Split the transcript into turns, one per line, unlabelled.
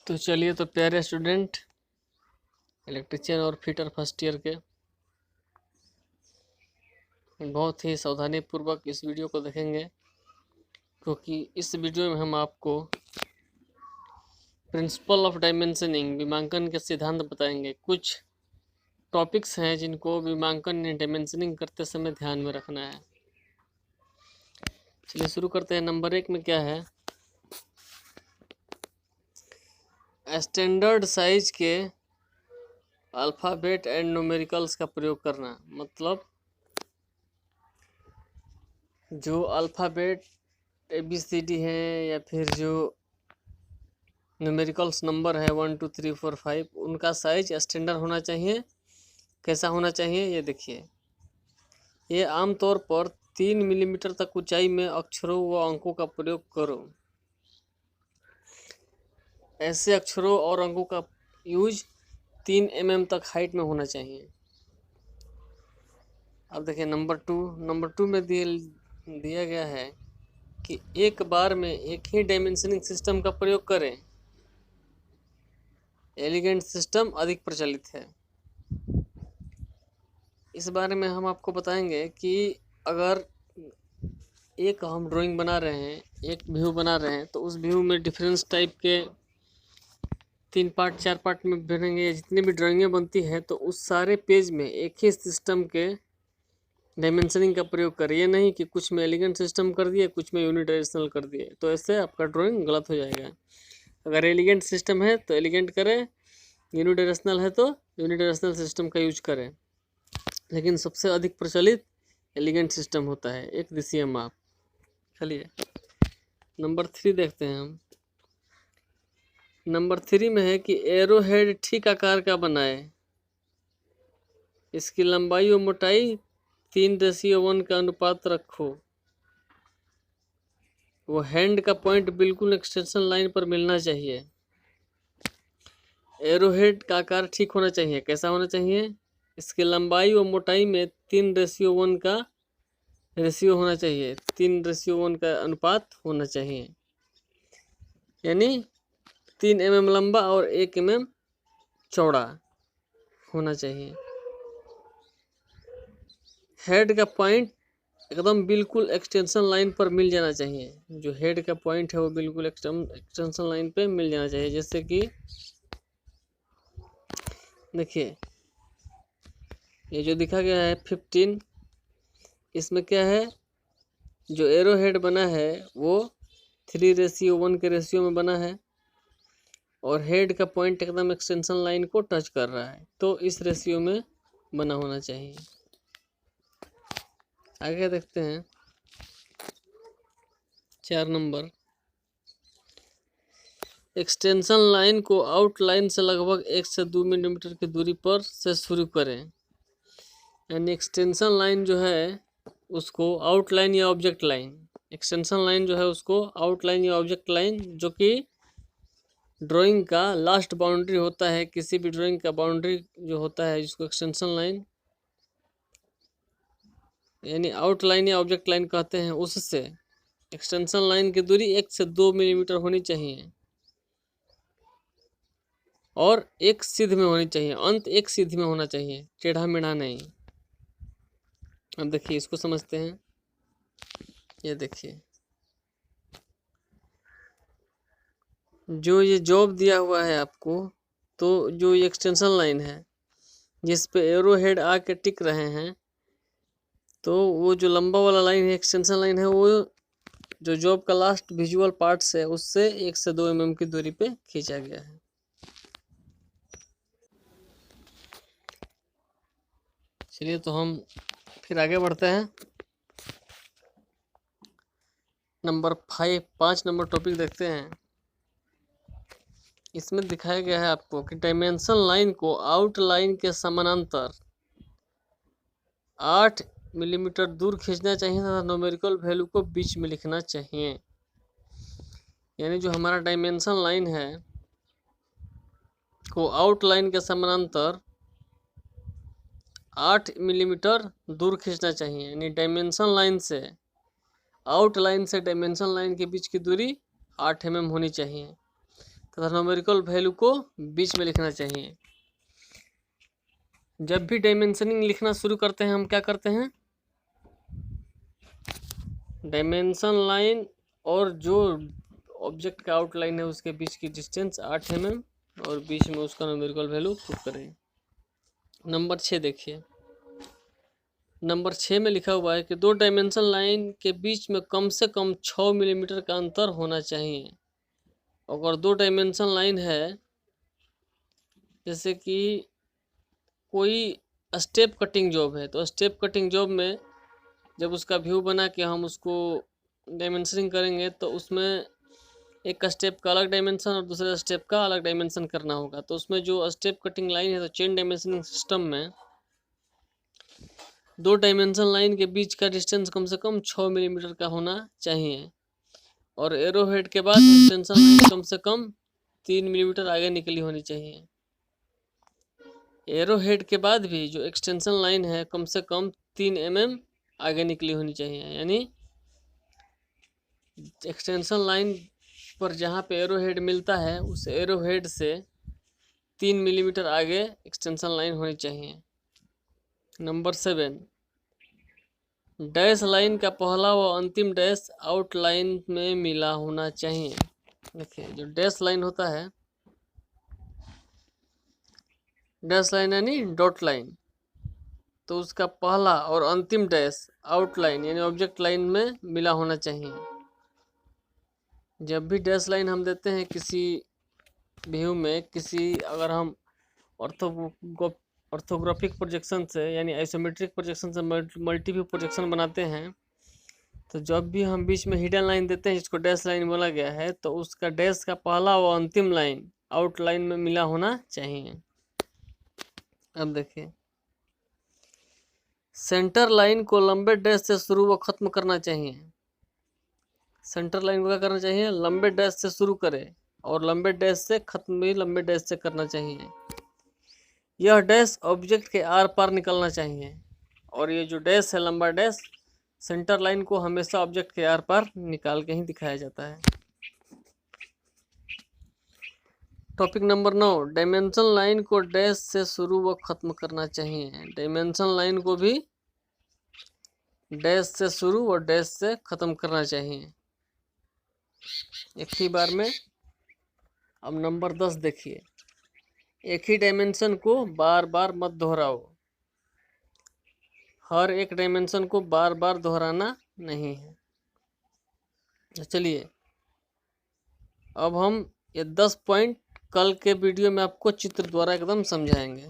तो चलिए, तो प्यारे स्टूडेंट, इलेक्ट्रीशियन और फिटर फर्स्ट ईयर के, बहुत ही सावधानी पूर्वक इस वीडियो को देखेंगे, क्योंकि इस वीडियो में हम आपको प्रिंसिपल ऑफ डायमेंशनिंग, विमांकन के सिद्धांत बताएंगे। कुछ टॉपिक्स हैं जिनको विमांकन या डायमेंशनिंग करते समय ध्यान में रखना है। चलिए शुरू करते हैं। नंबर 1 में क्या है? स्टैंडर्ड साइज के अल्फ़ाबेट एंड न्यूमेरिकल्स का प्रयोग करना। मतलब जो अल्फ़ाबेट ABCD है या फिर जो न्यूमेरिकल्स नंबर है 1 2 3 4 5, उनका साइज स्टैंडर्ड होना चाहिए। कैसा होना चाहिए ये देखिए। ये आमतौर पर 3 मिलीमीटर तक ऊंचाई में अक्षरों व अंकों का प्रयोग करो। ऐसे अक्षरों और अंकों का यूज 3 mm तक हाइट में होना चाहिए। अब देखिए नंबर टू में दिया गया है कि एक बार में एक ही डायमेंशनिंग सिस्टम का प्रयोग करें। एलिगेंट सिस्टम अधिक प्रचलित है। इस बारे में हम आपको बताएंगे कि अगर एक हम ड्राइंग बना रहे हैं, एक व्यू बना रहे हैं, तो उस व्यू में डिफरेंस टाइप के 3 पार्ट 4 पार्ट में बनेंगे। जितनी भी ड्राइंगें बनती हैं तो उस सारे पेज में एक ही सिस्टम के डायमेंशनिंग का प्रयोग करें। ये नहीं कि कुछ में एलिगेंट सिस्टम कर दिए, कुछ में यूनिडायरेक्शनल कर दिए, तो ऐसे आपका ड्राइंग गलत हो जाएगा। अगर एलिगेंट सिस्टम है तो एलिगेंट करें, यूनिडायरेक्शनल है तो यूनिडायरेक्शनल सिस्टम का यूज करें। लेकिन सबसे अधिक प्रचलित एलिगेंट सिस्टम होता है, एक दिशीय माप। चलिए नंबर 3 देखते हैं हम। नंबर 3 में है कि एरो हेड ठीक आकार का बनाए। इसकी लंबाई और मोटाई 3:1 का अनुपात रखो। वो हैंड का पॉइंट बिल्कुल एक्सटेंशन लाइन पर मिलना चाहिए। एरो हेड का आकार ठीक होना चाहिए। कैसा होना चाहिए? इसकी लंबाई और मोटाई में 3:1 का रेशियो होना चाहिए। 3:1 का अनुपात होना चाहिए, यानी 3 mm लंबा और 1 mm चौड़ा होना चाहिए। हेड का पॉइंट एकदम बिल्कुल एक्सटेंशन लाइन पर मिल जाना चाहिए। जो हेड का पॉइंट है वो बिल्कुल एक्सटेंशन लाइन पे मिल जाना चाहिए। जैसे कि देखिए ये जो दिखा गया है 15, इसमें क्या है? जो एरो हेड बना है वो 3:1 के रेशियो में बना है और हेड का पॉइंट एकदम एक्सटेंशन लाइन को टच कर रहा है, तो इस रेशियो में बना होना चाहिए। आगे देखते हैं 4 नंबर। एक्सटेंशन लाइन को आउटलाइन से लगभग 1 से 2 मिलीमीटर की दूरी पर से शुरू करें। यानी एक्सटेंशन लाइन जो है उसको आउटलाइन या ऑब्जेक्ट लाइन, एक्सटेंशन लाइन जो है उसको आउटलाइन या ऑब्जेक्ट लाइन, जो कि ड्राइंग का लास्ट बाउंड्री होता है। किसी भी ड्राइंग का बाउंड्री जो होता है जिसको एक्सटेंशन लाइन यानी आउटलाइन या ऑब्जेक्ट लाइन कहते हैं, उससे एक्सटेंशन लाइन की दूरी 1 से 2 मिलीमीटर होनी चाहिए और एक सीध में होनी चाहिए। अंत एक सीध में होना चाहिए, टेढ़ा मेढ़ा नहीं। अब देखिए इसको समझते हैं। ये देखिए जो ये जॉब दिया हुआ है आपको, तो जो ये एक्सटेंशन लाइन है जिस पे एरो हेड आके टिक रहे हैं, तो वो जो लंबा वाला लाइन है एक्सटेंशन लाइन है, वो जो जॉब का लास्ट विजुअल पार्ट्स है उससे 1 से 2 mm की दूरी पे खींचा गया है। चलिए तो हम फिर आगे बढ़ते हैं। नंबर 5 नंबर टॉपिक देखते हैं। इसमें दिखाया गया है आपको कि डायमेंशन लाइन को आउटलाइन के समानांतर 8 मिलीमीटर दूर खींचना चाहिए तथा न्यूमेरिकल वैल्यू को बीच में लिखना चाहिए। यानी जो हमारा डायमेंशन लाइन है को आउटलाइन के समानांतर 8 मिलीमीटर दूर खींचना चाहिए। यानी डायमेंशन लाइन से आउटलाइन से डायमेंशन लाइन के बीच की दूरी 8 mm होनी चाहिए तथा न्यूमेरिकल वैल्यू को बीच में लिखना चाहिए। जब भी डायमेंशनिंग लिखना शुरू करते हैं हम क्या करते हैं, डायमेंशन लाइन और जो ऑब्जेक्ट का आउटलाइन है उसके बीच की डिस्टेंस 8 mm और बीच में उसका न्यूमेरिकल वैल्यू पुट करें। नंबर 6 देखिए, नंबर 6 में लिखा हुआ है कि दो डायमेंशन लाइन के बीच में कम से कम 6 मिलीमीटर का अंतर होना चाहिए। अगर दो डायमेंशन लाइन है, जैसे कि कोई स्टेप कटिंग जॉब है, तो स्टेप कटिंग जॉब में जब उसका व्यू बना के हम उसको डायमेंशनिंग करेंगे तो उसमें एक स्टेप का अलग डायमेंशन और दूसरे स्टेप का अलग डायमेंशन करना होगा। तो उसमें जो स्टेप कटिंग लाइन है, तो चेन डायमेंशनिंग सिस्टम में दो डायमेंशन लाइन के बीच का डिस्टेंस कम से कम 6 मिलीमीटर का होना चाहिए और एरो हेड के बाद एक्सटेंशन लाइन कम से कम 3 मिलीमीटर आगे निकली होनी चाहिए। एरो हेड के बाद भी जो एक्सटेंशन लाइन है कम से कम 3 mm आगे निकली होनी चाहिए, यानी एक्सटेंशन लाइन पर जहाँ पे एरो हेड मिलता है उस एरो हेड से 3 मिलीमीटर आगे एक्सटेंशन लाइन होनी चाहिए। नंबर 7, डैश लाइन का पहला व अंतिम डैश आउटलाइन में मिला होना चाहिए। देखिए, जो डैश लाइन होता है, डैश लाइन यानी डॉट लाइन, तो उसका पहला और अंतिम डैश आउटलाइन यानी ऑब्जेक्ट लाइन में मिला होना चाहिए। जब भी डैश लाइन हम देते हैं किसी व्यू में, अगर हम ऑर्थोग्राफिक प्रोजेक्शन से यानी आइसोमेट्रिक प्रोजेक्शन से मल्टी व्यू प्रोजेक्शन बनाते हैं, तो जब भी हम बीच में हिडन लाइन देते हैं जिसको डैश लाइन बोला गया है, तो उसका डैश का पहला व अंतिम लाइन आउटलाइन में मिला होना चाहिए। अब देखिए, सेंटर लाइन को लंबे डैश से शुरू व खत्म करना चाहिए। सेंटर लाइन को क्या करना चाहिए, लंबे डैश से शुरू करे और लंबे डैश से खत्म भी लंबे डैश से करना चाहिए। यह डैश ऑब्जेक्ट के आर पार निकलना चाहिए और ये जो डैश है, लंबा डैश, सेंटर लाइन को हमेशा ऑब्जेक्ट के आर पार निकाल के ही दिखाया जाता है। टॉपिक नंबर 9, डायमेंशन लाइन को डैश से शुरू व खत्म करना चाहिए। डायमेंशन लाइन को भी डैश से शुरू और डैश से खत्म करना चाहिए एक ही बार में। अब नंबर 10 देखिए, एक ही डायमेंशन को बार बार मत दोहराओ। हर एक डायमेंशन को बार बार दोहराना नहीं है। चलिए, अब हम ये 10 पॉइंट कल के वीडियो में आपको चित्र द्वारा एकदम समझाएंगे।